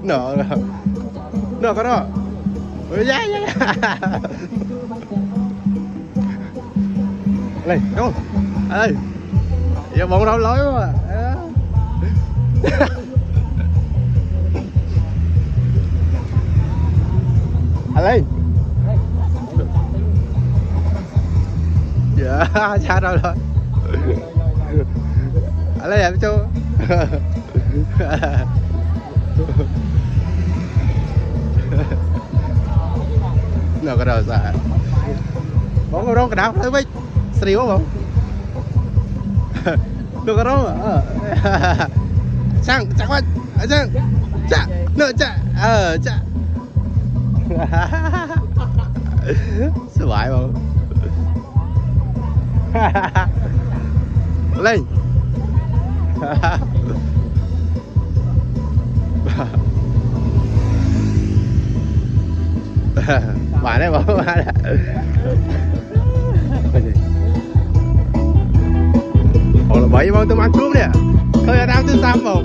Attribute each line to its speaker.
Speaker 1: Nọ nọ có đó dạ lên đâu ơi giờ bọn đâu lối mà lên dạ xa đâu rồi lên em chú nó có đâu xa bóng đâu cái đau thấy mấy xíu không được cái đó sang chẳng qua sang chả nữa chả chả sợ vãi không lên bạn đấy bảo bạn ồ là bảy mong tôi ăn cướp nè khơi ra thứ 3 không